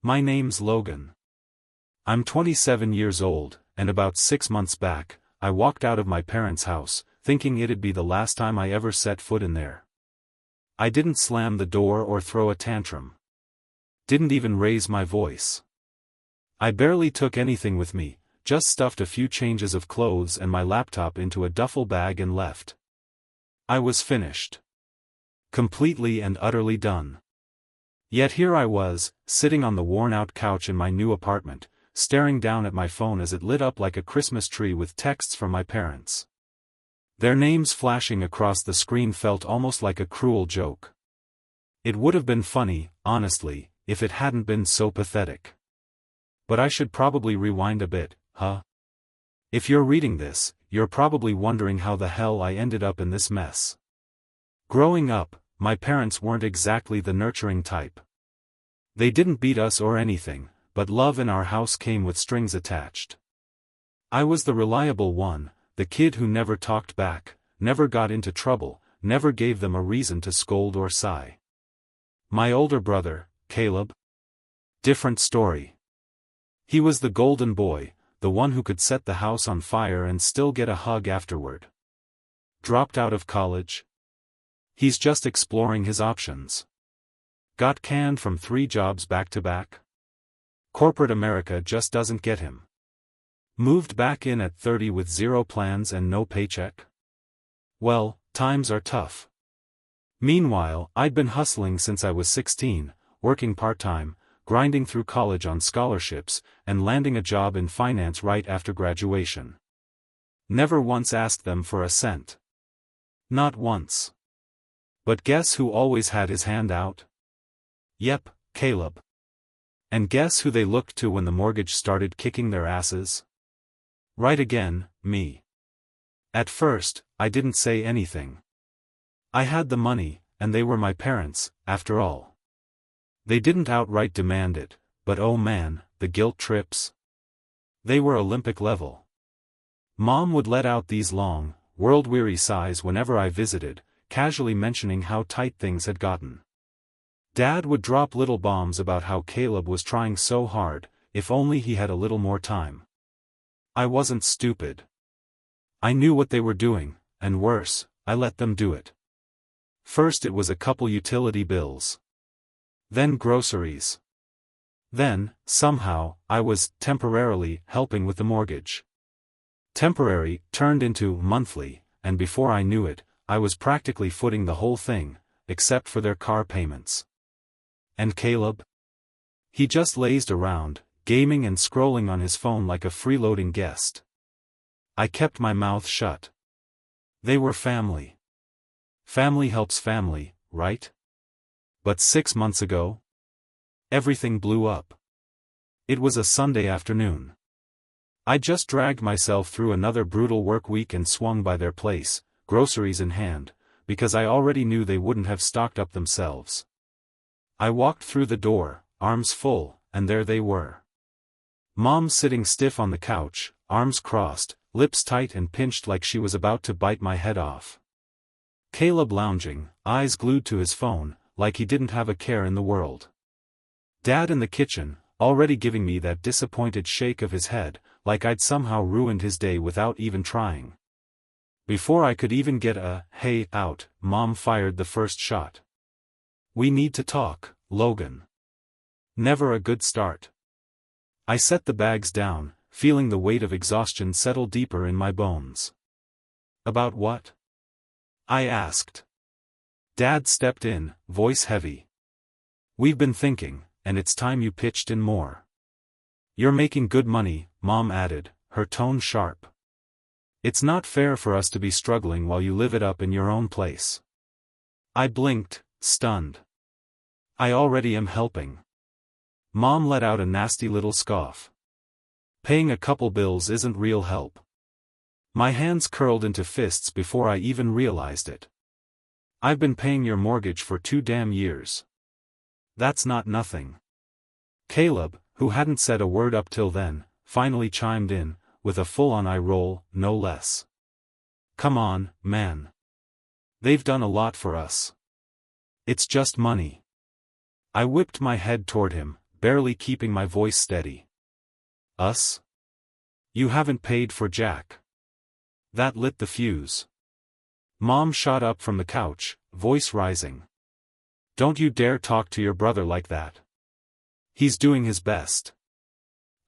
My name's Logan. I'm 27 years old, and about 6 months back, I walked out of my parents' house, thinking it'd be the last time I ever set foot in there. I didn't slam the door or throw a tantrum. Didn't even raise my voice. I barely took anything with me, just stuffed a few changes of clothes and my laptop into a duffel bag and left. I was finished. Completely and utterly done. Yet here I was, sitting on the worn-out couch in my new apartment, staring down at my phone as it lit up like a Christmas tree with texts from my parents. Their names flashing across the screen felt almost like a cruel joke. It would have been funny, honestly, if it hadn't been so pathetic. But I should probably rewind a bit, huh? If you're reading this, you're probably wondering how the hell I ended up in this mess. Growing up, my parents weren't exactly the nurturing type. They didn't beat us or anything, but love in our house came with strings attached. I was the reliable one, the kid who never talked back, never got into trouble, never gave them a reason to scold or sigh. My older brother, Caleb? Different story. He was the golden boy, the one who could set the house on fire and still get a hug afterward. Dropped out of college? He's just exploring his options. Got canned from 3 jobs back to back? Corporate America just doesn't get him. Moved back in at 30 with 0 plans and no paycheck? Well, times are tough. Meanwhile, I'd been hustling since I was 16, working part-time, grinding through college on scholarships, and landing a job in finance right after graduation. Never once asked them for a cent. Not once. But guess who always had his hand out? Yep, Caleb. And guess who they looked to when the mortgage started kicking their asses? Right again, me. At first, I didn't say anything. I had the money, and they were my parents, after all. They didn't outright demand it, but oh man, the guilt trips. They were Olympic level. Mom would let out these long, world-weary sighs whenever I visited, casually mentioning how tight things had gotten. Dad would drop little bombs about how Caleb was trying so hard, if only he had a little more time. I wasn't stupid. I knew what they were doing, and worse, I let them do it. First it was a couple utility bills. Then groceries. Then, somehow, I was, temporarily, helping with the mortgage. Temporary, turned into, monthly, and before I knew it, I was practically footing the whole thing, except for their car payments. And Caleb? He just lazed around, gaming and scrolling on his phone like a freeloading guest. I kept my mouth shut. They were family. Family helps family, right? But 6 months ago? Everything blew up. It was a Sunday afternoon. I just dragged myself through another brutal work week and swung by their place, groceries in hand, because I already knew they wouldn't have stocked up themselves. I walked through the door, arms full, and there they were. Mom sitting stiff on the couch, arms crossed, lips tight and pinched like she was about to bite my head off. Caleb lounging, eyes glued to his phone, like he didn't have a care in the world. Dad in the kitchen, already giving me that disappointed shake of his head, like I'd somehow ruined his day without even trying. Before I could even get a "hey" out, Mom fired the first shot. "We need to talk, Logan." Never a good start. I set the bags down, feeling the weight of exhaustion settle deeper in my bones. "About what?" I asked. Dad stepped in, voice heavy. "We've been thinking, and it's time you pitched in more." "You're making good money," Mom added, her tone sharp. "It's not fair for us to be struggling while you live it up in your own place." I blinked, stunned. "I already am helping." Mom let out a nasty little scoff. "Paying a couple bills isn't real help." My hands curled into fists before I even realized it. "I've been paying your mortgage for 2 damn years. That's not nothing." Caleb, who hadn't said a word up till then, finally chimed in, with a full-on eye roll, no less. "Come on, man. They've done a lot for us. It's just money." I whipped my head toward him, barely keeping my voice steady. Us? You haven't paid for Jack. That lit the fuse. Mom shot up from the couch, voice rising. Don't you dare talk to your brother like that. He's doing his best.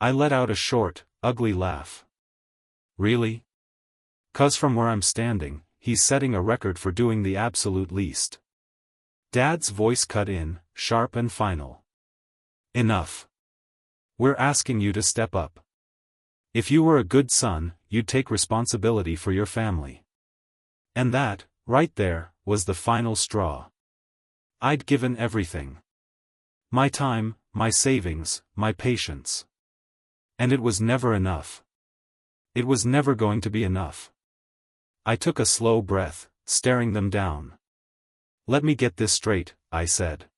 I let out a short, ugly laugh. Really? 'Cause from where I'm standing, he's setting a record for doing the absolute least. Dad's voice cut in, sharp and final. Enough. We're asking you to step up. If you were a good son, you'd take responsibility for your family. And that, right there, was the final straw. I'd given everything. My time, my savings, my patience. And it was never enough. It was never going to be enough. I took a slow breath, staring them down. Let me get this straight, I said.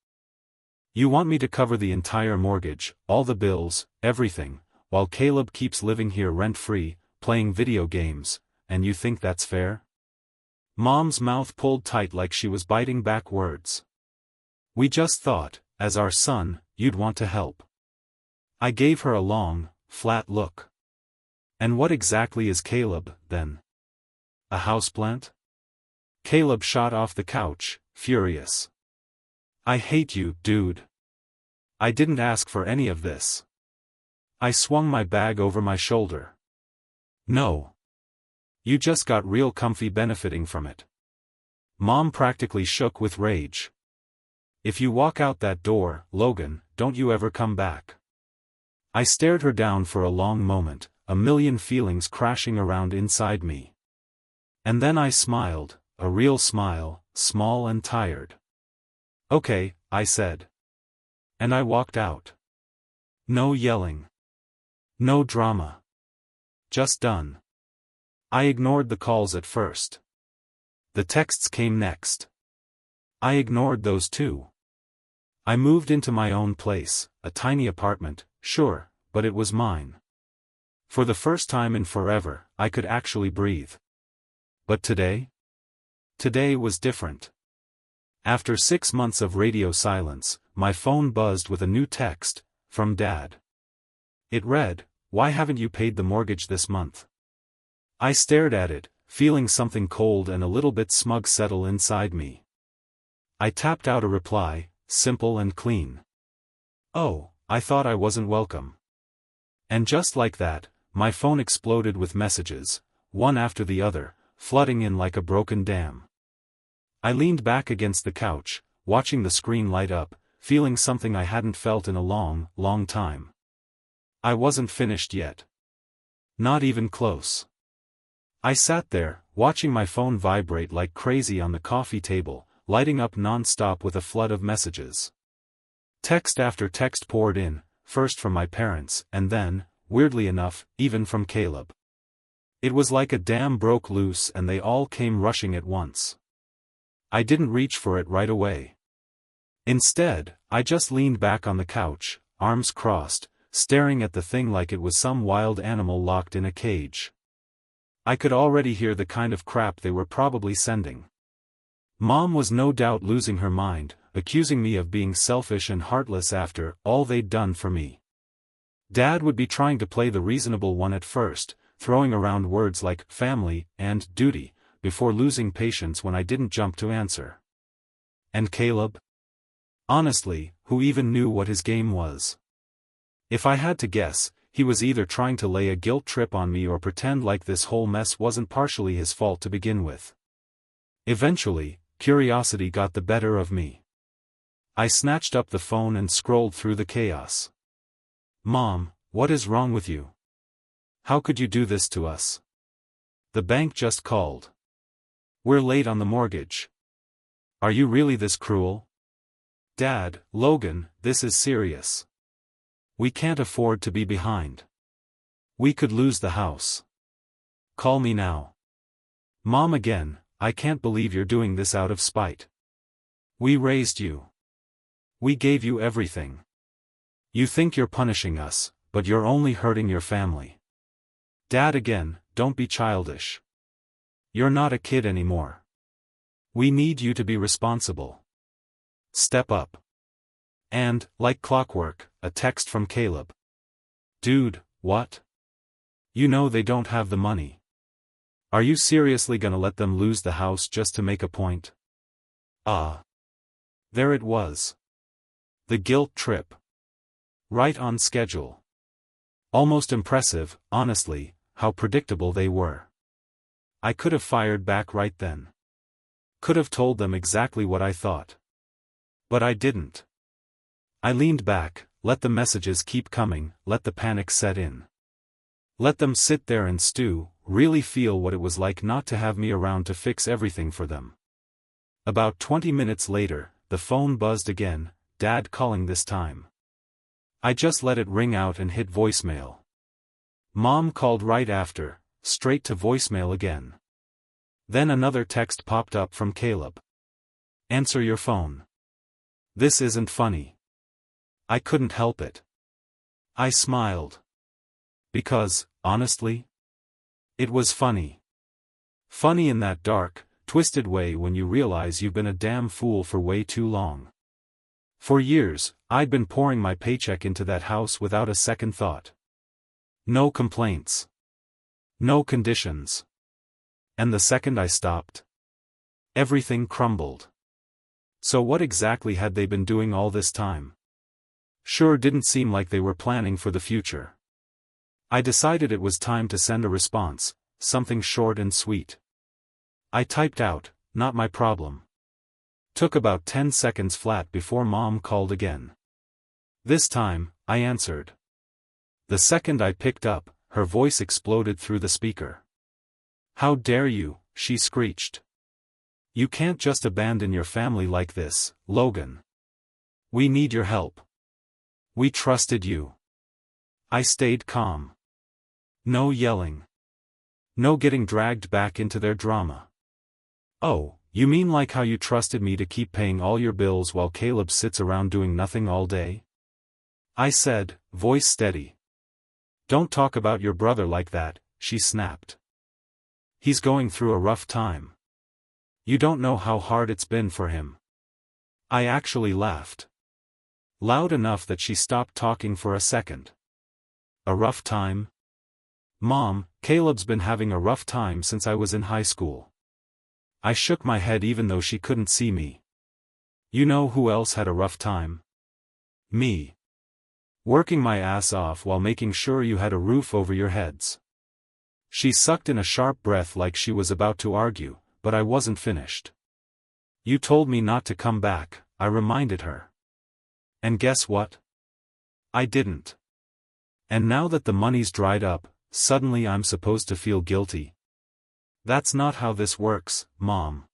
You want me to cover the entire mortgage, all the bills, everything, while Caleb keeps living here rent-free, playing video games, and you think that's fair? Mom's mouth pulled tight like she was biting back words. We just thought, as our son, you'd want to help. I gave her a long, flat look. And what exactly is Caleb, then? A houseplant? Caleb shot off the couch, furious. I hate you, dude. I didn't ask for any of this. I swung my bag over my shoulder. No. You just got real comfy benefiting from it. Mom practically shook with rage. If you walk out that door, Logan, don't you ever come back. I stared her down for a long moment, a million feelings crashing around inside me. And then I smiled, a real smile, small and tired. Okay, I said. And I walked out. No yelling. No drama. Just done. I ignored the calls at first. The texts came next. I ignored those too. I moved into my own place, a tiny apartment, sure, but it was mine. For the first time in forever, I could actually breathe. But today? Today was different. After 6 months of radio silence, my phone buzzed with a new text, from Dad. It read, "Why haven't you paid the mortgage this month?" I stared at it, feeling something cold and a little bit smug settle inside me. I tapped out a reply, simple and clean. Oh, I thought I wasn't welcome. And just like that, my phone exploded with messages, one after the other, flooding in like a broken dam. I leaned back against the couch, watching the screen light up, feeling something I hadn't felt in a long, long time. I wasn't finished yet. Not even close. I sat there, watching my phone vibrate like crazy on the coffee table, lighting up non-stop with a flood of messages. Text after text poured in, first from my parents, and then, weirdly enough, even from Caleb. It was like a dam broke loose and they all came rushing at once. I didn't reach for it right away. Instead, I just leaned back on the couch, arms crossed, staring at the thing like it was some wild animal locked in a cage. I could already hear the kind of crap they were probably sending. Mom was no doubt losing her mind, accusing me of being selfish and heartless after all they'd done for me. Dad would be trying to play the reasonable one at first, throwing around words like family and duty, before losing patience when I didn't jump to answer. And Caleb? Honestly, who even knew what his game was? If I had to guess, he was either trying to lay a guilt trip on me or pretend like this whole mess wasn't partially his fault to begin with. Eventually, curiosity got the better of me. I snatched up the phone and scrolled through the chaos. Mom, what is wrong with you? How could you do this to us? The bank just called. We're late on the mortgage. Are you really this cruel? Dad, Logan, this is serious. We can't afford to be behind. We could lose the house. Call me now. Mom again, I can't believe you're doing this out of spite. We raised you. We gave you everything. You think you're punishing us, but you're only hurting your family. Dad again, don't be childish. You're not a kid anymore. We need you to be responsible. Step up. And, like clockwork, a text from Caleb. Dude, what? You know they don't have the money. Are you seriously gonna let them lose the house just to make a point? Ah. There it was. The guilt trip. Right on schedule. Almost impressive, honestly, how predictable they were. I could have fired back right then. Could have told them exactly what I thought. But I didn't. I leaned back, let the messages keep coming, let the panic set in. Let them sit there and stew, really feel what it was like not to have me around to fix everything for them. About 20 minutes later, the phone buzzed again, Dad calling this time. I just let it ring out and hit voicemail. Mom called right after, straight to voicemail again. Then another text popped up from Caleb. Answer your phone. This isn't funny. I couldn't help it. I smiled. Because, honestly, it was funny. Funny in that dark, twisted way when you realize you've been a damn fool for way too long. For years, I'd been pouring my paycheck into that house without a second thought. No complaints. No conditions. And the second I stopped, everything crumbled. So what exactly had they been doing all this time? Sure didn't seem like they were planning for the future. I decided it was time to send a response, something short and sweet. I typed out, not my problem. Took about 10 seconds flat before Mom called again. This time, I answered. The second I picked up, her voice exploded through the speaker. How dare you, she screeched. You can't just abandon your family like this, Logan. We need your help. We trusted you. I stayed calm. No yelling. No getting dragged back into their drama. Oh, you mean like how you trusted me to keep paying all your bills while Caleb sits around doing nothing all day? I said, voice steady. Don't talk about your brother like that, she snapped. He's going through a rough time. You don't know how hard it's been for him. I actually laughed. Loud enough that she stopped talking for a second. A rough time? Mom, Caleb's been having a rough time since I was in high school. I shook my head even though she couldn't see me. You know who else had a rough time? Me. Working my ass off while making sure you had a roof over your heads. She sucked in a sharp breath like she was about to argue, but I wasn't finished. You told me not to come back, I reminded her. And guess what? I didn't. And now that the money's dried up, suddenly I'm supposed to feel guilty. That's not how this works, Mom.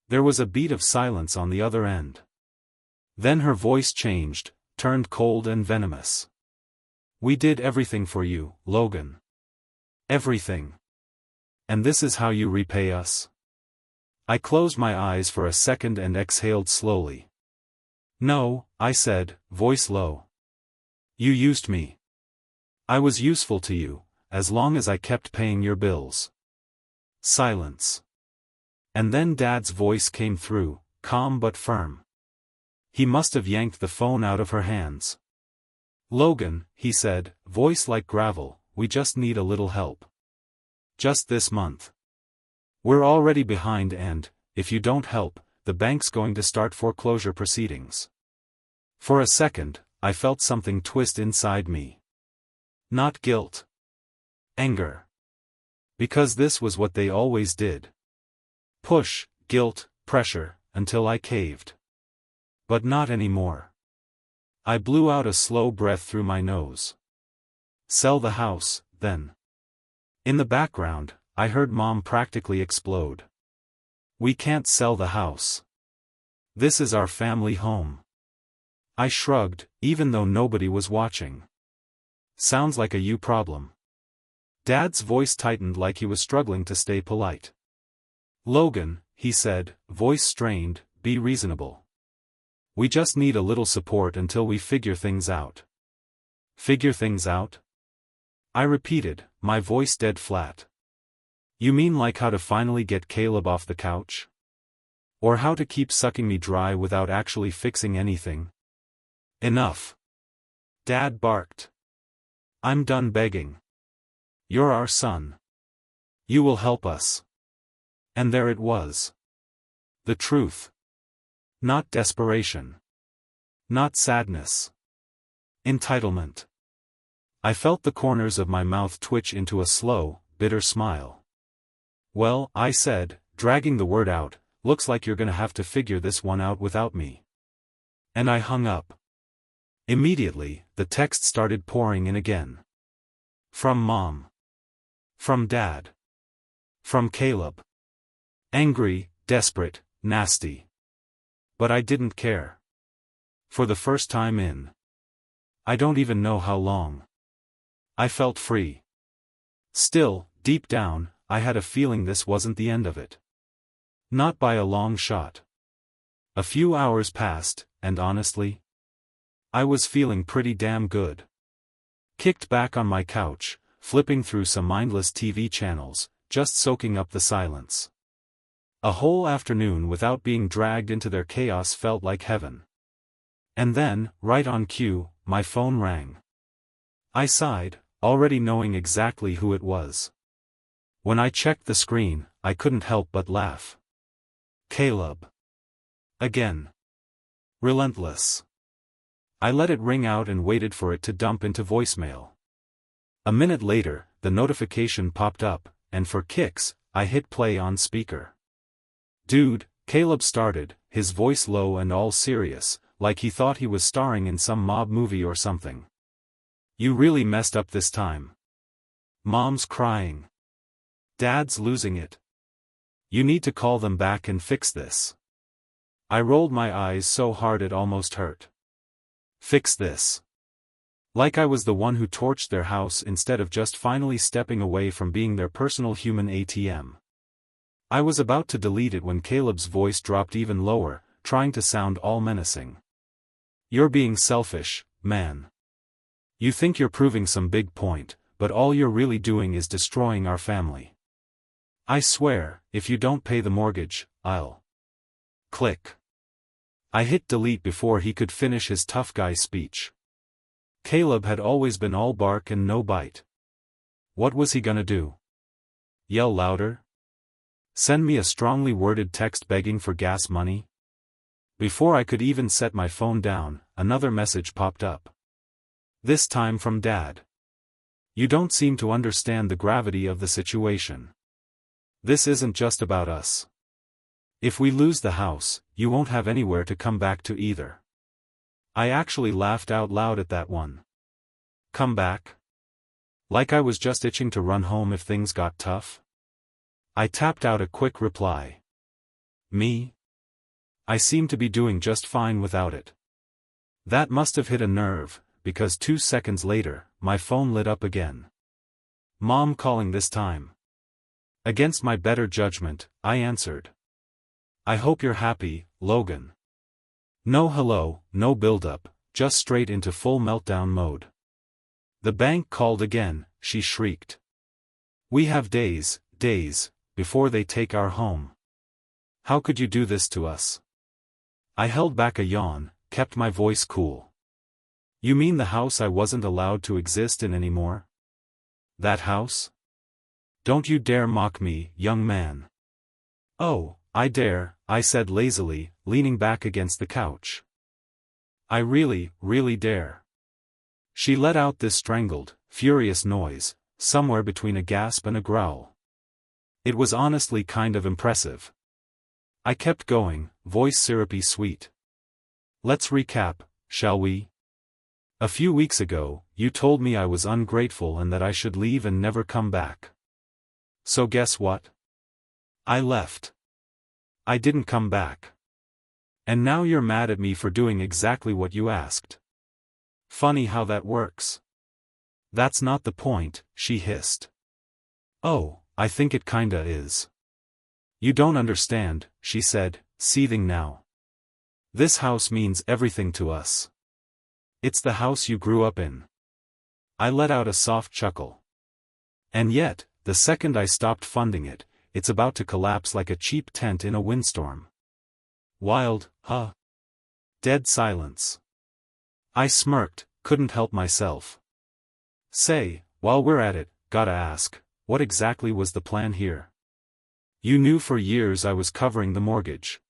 There was a beat of silence on the other end. Then her voice changed, turned cold and venomous. We did everything for you, Logan. Everything. And this is how you repay us? I closed my eyes for a second and exhaled slowly. No, I said, voice low. You used me. I was useful to you, as long as I kept paying your bills. Silence. And then Dad's voice came through, calm but firm. He must have yanked the phone out of her hands. Logan, he said, voice like gravel, we just need a little help. Just this month. We're already behind and, if you don't help, the bank's going to start foreclosure proceedings. For a second, I felt something twist inside me. Not guilt. Anger. Because this was what they always did. Push, guilt, pressure, until I caved. But not anymore. I blew out a slow breath through my nose. Sell the house, then. In the background, I heard Mom practically explode. We can't sell the house. This is our family home. I shrugged, even though nobody was watching. Sounds like a you problem. Dad's voice tightened like he was struggling to stay polite. Logan, he said, voice strained, be reasonable. We just need a little support until we figure things out. Figure things out? I repeated, my voice dead flat. You mean like how to finally get Caleb off the couch? Or how to keep sucking me dry without actually fixing anything? Enough. Dad barked. I'm done begging. You're our son. You will help us. And there it was. The truth. Not desperation. Not sadness. Entitlement. I felt the corners of my mouth twitch into a slow, bitter smile. Well, I said, dragging the word out, looks like you're gonna have to figure this one out without me. And I hung up. Immediately, the text started pouring in again. From Mom. From Dad. From Caleb. Angry, desperate, nasty. But I didn't care. For the first time in I don't even know how long. I felt free. Still, deep down, I had a feeling this wasn't the end of it. Not by a long shot. A few hours passed, and honestly, I was feeling pretty damn good. Kicked back on my couch, flipping through some mindless TV channels, just soaking up the silence. A whole afternoon without being dragged into their chaos felt like heaven. And then, right on cue, my phone rang. I sighed, already knowing exactly who it was. When I checked the screen, I couldn't help but laugh. Caleb. Again. Relentless. I let it ring out and waited for it to dump into voicemail. A minute later, the notification popped up, and for kicks, I hit play on speaker. Dude, Caleb started, his voice low and all serious, like he thought he was starring in some mob movie or something. You really messed up this time. Mom's crying. Dad's losing it. You need to call them back and fix this. I rolled my eyes so hard it almost hurt. Fix this. Like I was the one who torched their house instead of just finally stepping away from being their personal human ATM. I was about to delete it when Caleb's voice dropped even lower, trying to sound all menacing. You're being selfish, man. You think you're proving some big point, but all you're really doing is destroying our family. I swear, if you don't pay the mortgage, I'll... Click. I hit delete before he could finish his tough guy speech. Caleb had always been all bark and no bite. What was he gonna do? Yell louder? Send me a strongly worded text begging for gas money? Before I could even set my phone down, another message popped up. This time from Dad. You don't seem to understand the gravity of the situation. This isn't just about us. If we lose the house, you won't have anywhere to come back to either. I actually laughed out loud at that one. Come back? Like I was just itching to run home if things got tough? I tapped out a quick reply. Me? I seem to be doing just fine without it. That must have hit a nerve, because 2 seconds later, my phone lit up again. Mom calling this time. Against my better judgment, I answered. I hope you're happy, Logan. No hello, no build-up, just straight into full meltdown mode. The bank called again, she shrieked. We have days, before they take our home. How could you do this to us? I held back a yawn, kept my voice cool. You mean the house I wasn't allowed to exist in anymore? That house? Don't you dare mock me, young man. Oh, I dare, I said lazily, leaning back against the couch. I really dare. She let out this strangled, furious noise, somewhere between a gasp and a growl. It was honestly kind of impressive. I kept going, voice syrupy sweet. Let's recap, shall we? A few weeks ago, you told me I was ungrateful and that I should leave and never come back. So guess what? I left. I didn't come back. And now you're mad at me for doing exactly what you asked. Funny how that works. That's not the point, she hissed. Oh, I think it kinda is. You don't understand, she said, seething now. This house means everything to us. It's the house you grew up in. I let out a soft chuckle. And yet, the second I stopped funding it, it's about to collapse like a cheap tent in a windstorm. Wild, huh? Dead silence. I smirked, couldn't help myself. Say, while we're at it, gotta ask, what exactly was the plan here? You knew for years I was covering the mortgage.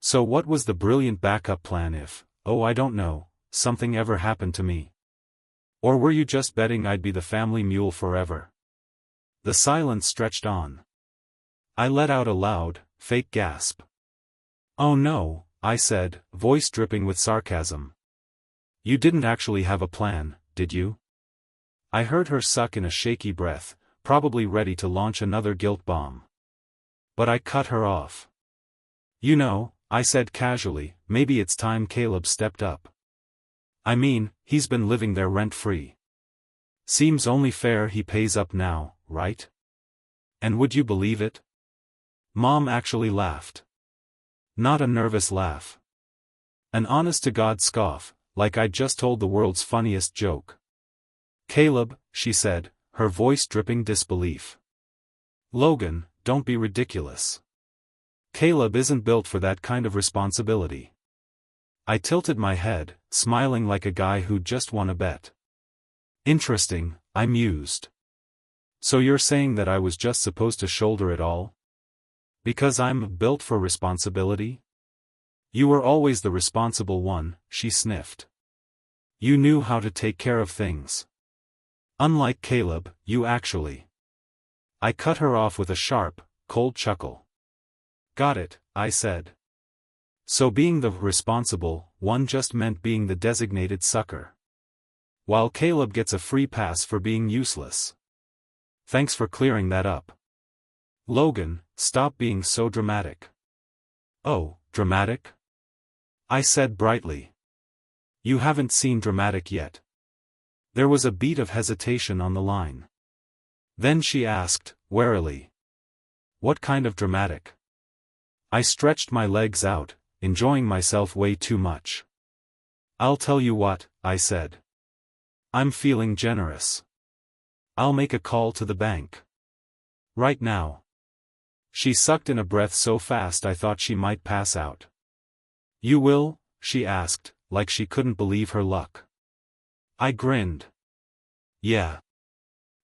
So what was the brilliant backup plan if, oh I don't know, something ever happened to me? Or were you just betting I'd be the family mule forever? The silence stretched on. I let out a loud, fake gasp. Oh no, I said, voice dripping with sarcasm. You didn't actually have a plan, did you? I heard her suck in a shaky breath, probably ready to launch another guilt bomb. But I cut her off. You know, I said casually, maybe it's time Caleb stepped up. I mean, he's been living there rent-free. Seems only fair he pays up now, right? And would you believe it? Mom actually laughed. Not a nervous laugh. An honest-to-God scoff, like I'd just told the world's funniest joke. Caleb, she said, her voice dripping disbelief. Logan, don't be ridiculous. Caleb isn't built for that kind of responsibility. I tilted my head, smiling like a guy who'd just won a bet. Interesting, I mused. So you're saying that I was just supposed to shoulder it all? Because I'm built for responsibility? You were always the responsible one, she sniffed. You knew how to take care of things. Unlike Caleb, you actually. I cut her off with a sharp, cold chuckle. Got it, I said. So being the responsible one just meant being the designated sucker. While Caleb gets a free pass for being useless. Thanks for clearing that up. Logan, stop being so dramatic. Oh, dramatic? I said brightly. You haven't seen dramatic yet. There was a beat of hesitation on the line. Then she asked, warily. What kind of dramatic? I stretched my legs out, enjoying myself way too much. I'll tell you what, I said. I'm feeling generous. I'll make a call to the bank. Right now. She sucked in a breath so fast I thought she might pass out. You will? She asked, like she couldn't believe her luck. I grinned. Yeah.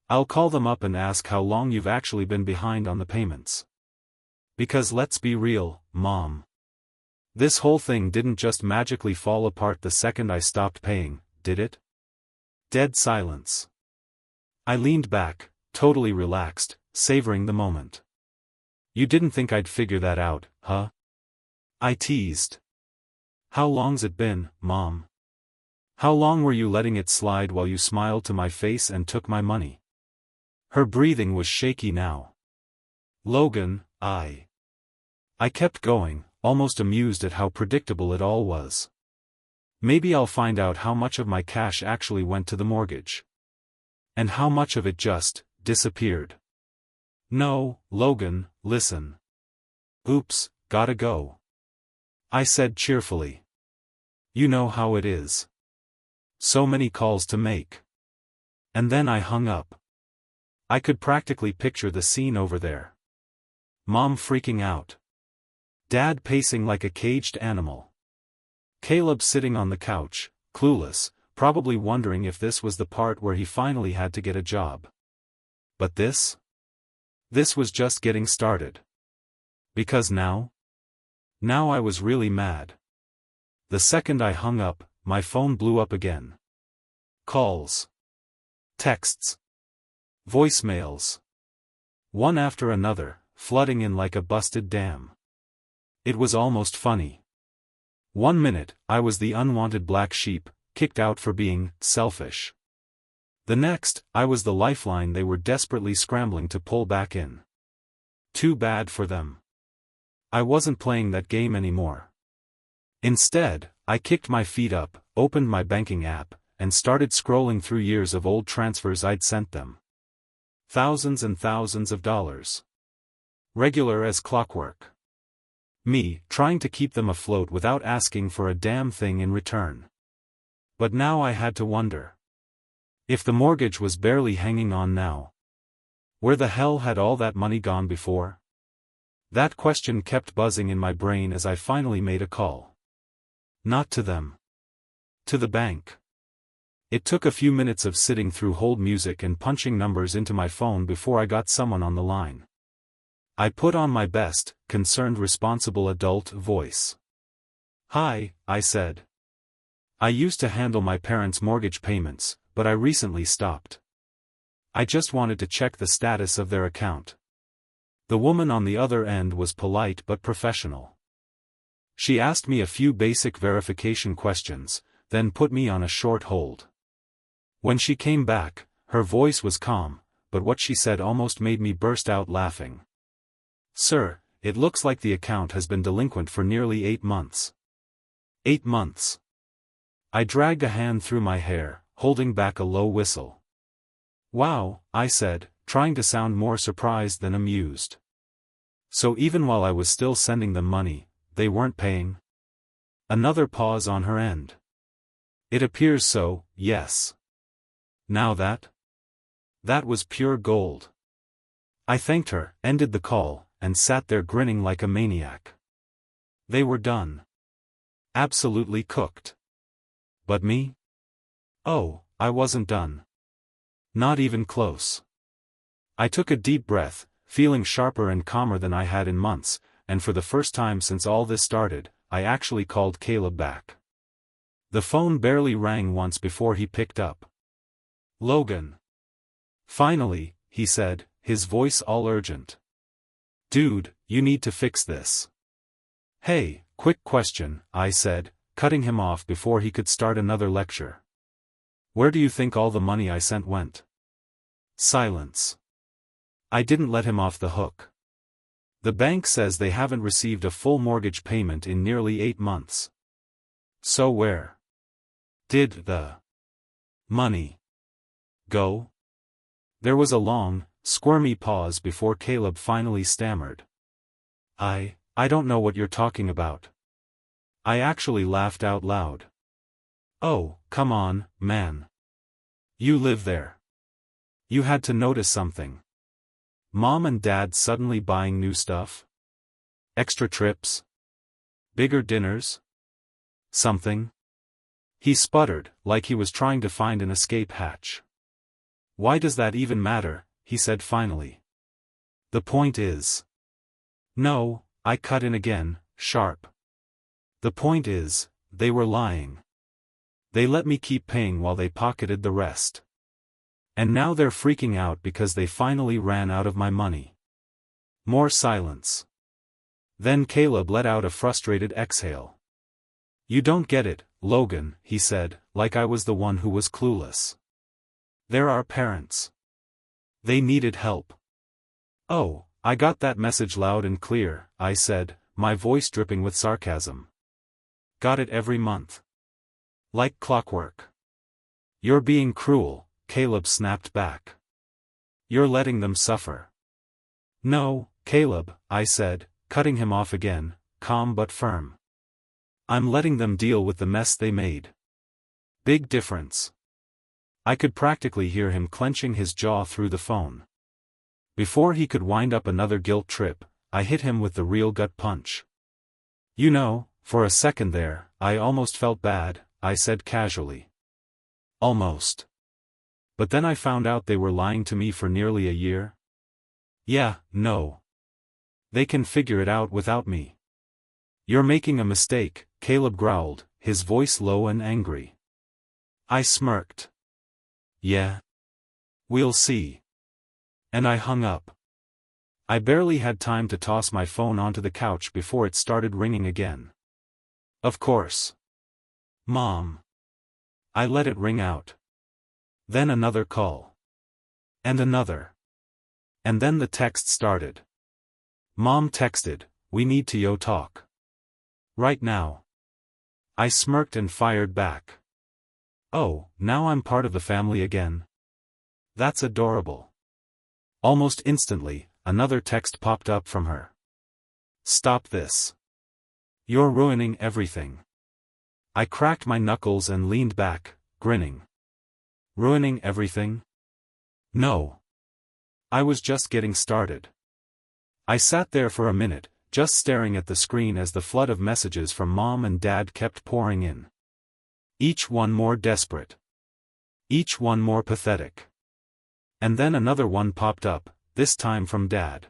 I'll call them up and ask how long you've actually been behind on the payments. Because let's be real, Mom. This whole thing didn't just magically fall apart the second I stopped paying, did it? Dead silence. I leaned back, totally relaxed, savoring the moment. You didn't think I'd figure that out, huh? I teased. How long's it been, Mom? How long were you letting it slide while you smiled to my face and took my money? Her breathing was shaky now. Logan, I kept going, almost amused at how predictable it all was. Maybe I'll find out how much of my cash actually went to the mortgage. And how much of it just disappeared. No, Logan, listen. Oops, gotta go. I said cheerfully. You know how it is. So many calls to make. And then I hung up. I could practically picture the scene over there. Mom freaking out. Dad pacing like a caged animal. Caleb sitting on the couch, clueless, probably wondering if this was the part where he finally had to get a job. But this? This was just getting started. Because now? Now I was really mad. The second I hung up, my phone blew up again. Calls. Texts. Voicemails. One after another, flooding in like a busted dam. It was almost funny. 1 minute, I was the unwanted black sheep, kicked out for being selfish. The next, I was the lifeline they were desperately scrambling to pull back in. Too bad for them. I wasn't playing that game anymore. Instead, I kicked my feet up, opened my banking app, and started scrolling through years of old transfers I'd sent them. Thousands and thousands of dollars. Regular as clockwork. Me, trying to keep them afloat without asking for a damn thing in return. But now I had to wonder. If the mortgage was barely hanging on now. Where the hell had all that money gone before? That question kept buzzing in my brain as I finally made a call. Not to them. To the bank. It took a few minutes of sitting through hold music and punching numbers into my phone before I got someone on the line. I put on my best, concerned responsible adult voice. "Hi," I said. "I used to handle my parents' mortgage payments, but I recently stopped. I just wanted to check the status of their account." The woman on the other end was polite but professional. She asked me a few basic verification questions, then put me on a short hold. When she came back, her voice was calm, but what she said almost made me burst out laughing. "Sir, it looks like the account has been delinquent for nearly 8 months. 8 months. I dragged a hand through my hair, holding back a low whistle. "Wow," I said, trying to sound more surprised than amused. "So even while I was still sending them money, they weren't paying?" Another pause on her end. "It appears so, yes." Now that was pure gold. I thanked her, ended the call, and sat there grinning like a maniac. They were done. Absolutely cooked. But me? Oh, I wasn't done. Not even close. I took a deep breath, feeling sharper and calmer than I had in months, and for the first time since all this started, I actually called Caleb back. The phone barely rang once before he picked up. "Logan." "Finally," he said, his voice all urgent. "Dude, you need to fix this." "Hey, quick question," I said, cutting him off before he could start another lecture. "Where do you think all the money I sent went?" Silence. I didn't let him off the hook. "The bank says they haven't received a full mortgage payment in nearly 8 months. So where did the money go?" There was a long, squirmy pause before Caleb finally stammered. I don't know what you're talking about." I actually laughed out loud. "Oh, come on, man. You live there. You had to notice something. Mom and Dad suddenly buying new stuff? Extra trips? Bigger dinners? Something?" He sputtered, like he was trying to find an escape hatch. "Why does that even matter?" he said finally. "The point is..." "No," I cut in again, sharp. "The point is, they were lying. They let me keep paying while they pocketed the rest. And now they're freaking out because they finally ran out of my money." More silence. Then Caleb let out a frustrated exhale. "You don't get it, Logan," he said, like I was the one who was clueless. "They're our parents. They needed help." "Oh, I got that message loud and clear," I said, my voice dripping with sarcasm. "Got it every month. Like clockwork." "You're being cruel," Caleb snapped back. "You're letting them suffer." "No, Caleb," I said, cutting him off again, calm but firm. "I'm letting them deal with the mess they made. Big difference." I could practically hear him clenching his jaw through the phone. Before he could wind up another guilt trip, I hit him with the real gut punch. "You know, for a second there, I almost felt bad," I said casually. "Almost. But then I found out they were lying to me for nearly a year." "Yeah, no. They can figure it out without me." "You're making a mistake," Caleb growled, his voice low and angry. I smirked. "Yeah. We'll see." And I hung up. I barely had time to toss my phone onto the couch before it started ringing again. Of course. "Mom." I let it ring out. Then another call. And another. And then the text started. Mom texted, "We need to talk. Right now." I smirked and fired back. "Oh, now I'm part of the family again? That's adorable." Almost instantly, another text popped up from her. "Stop this. You're ruining everything." I cracked my knuckles and leaned back, grinning. Ruining everything? No. I was just getting started. I sat there for a minute, just staring at the screen as the flood of messages from Mom and Dad kept pouring in. Each one more desperate. each one more pathetic. And then another one popped up, this time from Dad.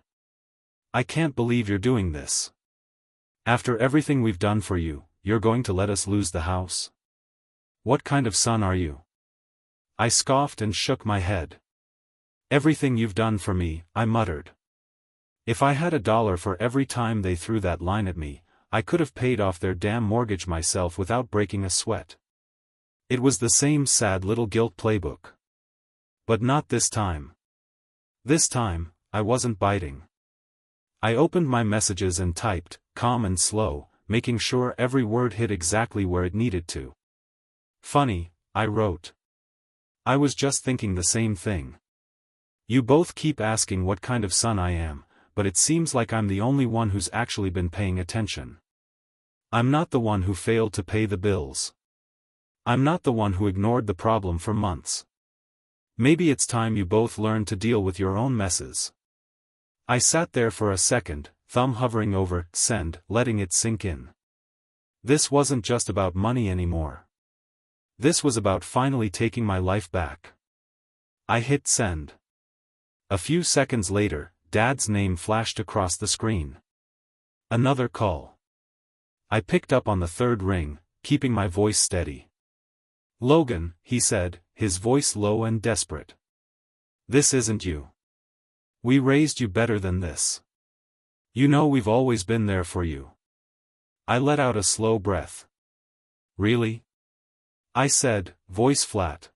I can't believe you're doing this. After everything we've done for you, you're going to let us lose the house? What kind of son are you? I scoffed and shook my head. Everything you've done for me, I muttered. If I had $1 for every time they threw that line at me, I could have paid off their damn mortgage myself without breaking a sweat. It was the same sad little guilt playbook. But not this time. This time, I wasn't biting. I opened my messages and typed, calm and slow, making sure every word hit exactly where it needed to. Funny, I wrote. I was just thinking the same thing. You both keep asking what kind of son I am, but it seems like I'm the only one who's actually been paying attention. I'm not the one who failed to pay the bills. I'm not the one who ignored the problem for months. Maybe it's time you both learn to deal with your own messes. I sat there for a second, thumb hovering over send, letting it sink in. This wasn't just about money anymore. This was about finally taking my life back. I hit send. A few seconds later, Dad's name flashed across the screen. Another call. I picked up on the third ring, keeping my voice steady. Logan, he said, his voice low and desperate. This isn't you. We raised you better than this. You know we've always been there for you. I let out a slow breath. Really? I said, voice flat.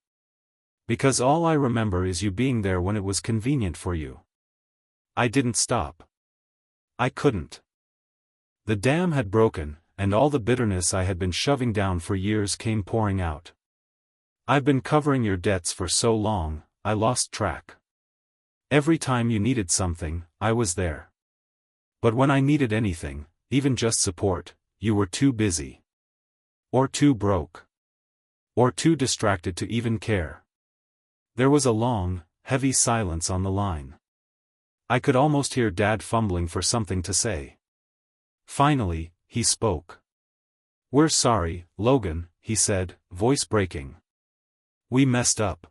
Because all I remember is you being there when it was convenient for you. I didn't stop. I couldn't. The dam had broken, and all the bitterness I had been shoving down for years came pouring out. I've been covering your debts for so long, I lost track. Every time you needed something, I was there. But when I needed anything, even just support, you were too busy. Or too broke. Or too distracted to even care. There was a long, heavy silence on the line. I could almost hear Dad fumbling for something to say. Finally, he spoke. We're sorry, Logan, he said, voice breaking. We messed up.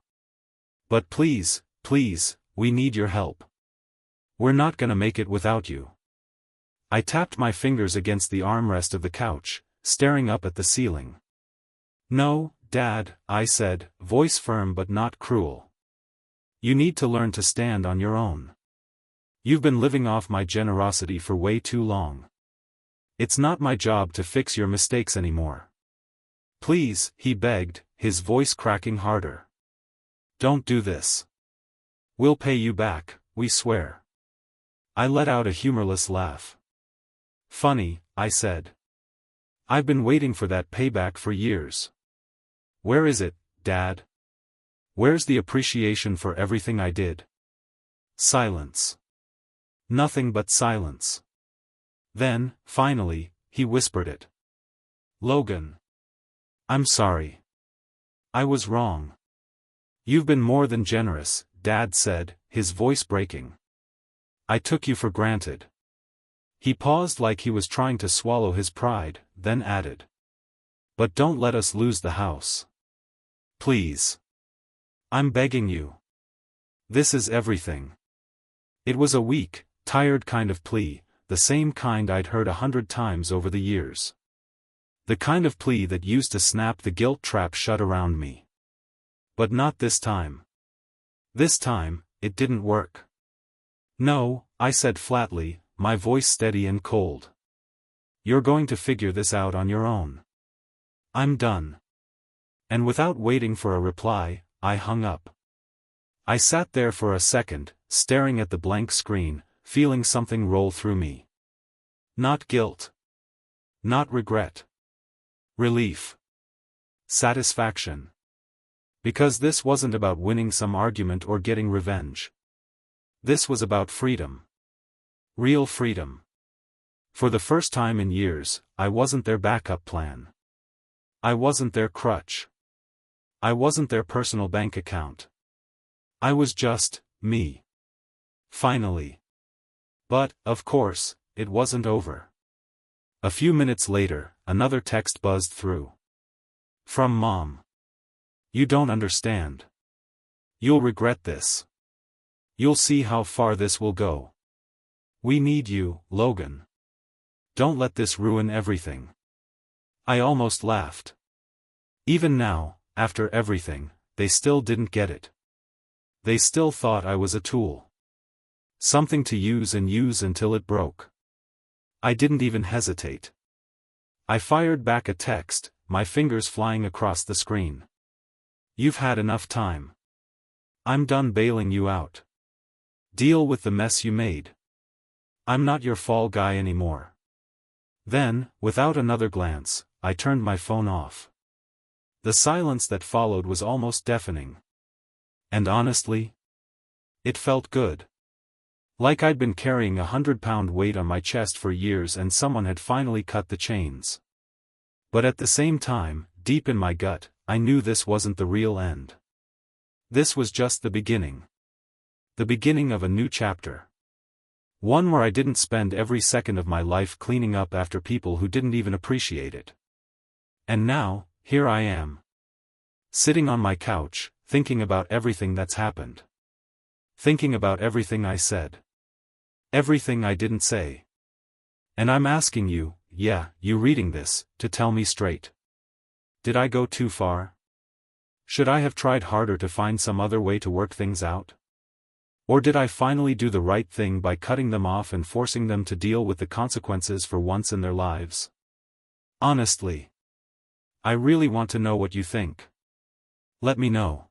But please, please, we need your help. We're not gonna make it without you. I tapped my fingers against the armrest of the couch, staring up at the ceiling. No, Dad, I said, voice firm but not cruel. You need to learn to stand on your own. You've been living off my generosity for way too long. It's not my job to fix your mistakes anymore. Please, he begged, his voice cracking harder. Don't do this. We'll pay you back, we swear. I let out a humorless laugh. Funny, I said. I've been waiting for that payback for years. Where is it, Dad? Where's the appreciation for everything I did? Silence. Nothing but silence. Then, finally, he whispered it. Logan. I'm sorry. I was wrong. You've been more than generous, Dad said, his voice breaking. I took you for granted. He paused like he was trying to swallow his pride, then added. But don't let us lose the house. Please. I'm begging you. This is everything. It was a weak, tired kind of plea, the same kind I'd heard 100 times over the years. The kind of plea that used to snap the guilt trap shut around me. But not this time. This time, it didn't work. No, I said flatly, my voice steady and cold. You're going to figure this out on your own. I'm done. And without waiting for a reply, I hung up. I sat there for a second, staring at the blank screen, feeling something roll through me. Not guilt. Not regret. Relief. Satisfaction. Because this wasn't about winning some argument or getting revenge. This was about freedom. Real freedom. For the first time in years, I wasn't their backup plan. I wasn't their crutch. I wasn't their personal bank account. I was just me. Finally. But, of course, it wasn't over. A few minutes later, another text buzzed through. From Mom. You don't understand. You'll regret this. You'll see how far this will go. We need you, Logan. Don't let this ruin everything. I almost laughed. Even now, after everything, they still didn't get it. They still thought I was a tool. Something to use and use until it broke. I didn't even hesitate. I fired back a text, my fingers flying across the screen. You've had enough time. I'm done bailing you out. Deal with the mess you made. I'm not your fall guy anymore. Then, without another glance, I turned my phone off. The silence that followed was almost deafening. And honestly, it felt good. Like I'd been carrying a 100-pound weight on my chest for years and someone had finally cut the chains. But at the same time, deep in my gut, I knew this wasn't the real end. This was just the beginning. The beginning of a new chapter. One where I didn't spend every second of my life cleaning up after people who didn't even appreciate it. And now, here I am. Sitting on my couch, thinking about everything that's happened. Thinking about everything I said. Everything I didn't say. And I'm asking you, yeah, you reading this, to tell me straight. Did I go too far? Should I have tried harder to find some other way to work things out? Or did I finally do the right thing by cutting them off and forcing them to deal with the consequences for once in their lives? Honestly. I really want to know what you think. Let me know.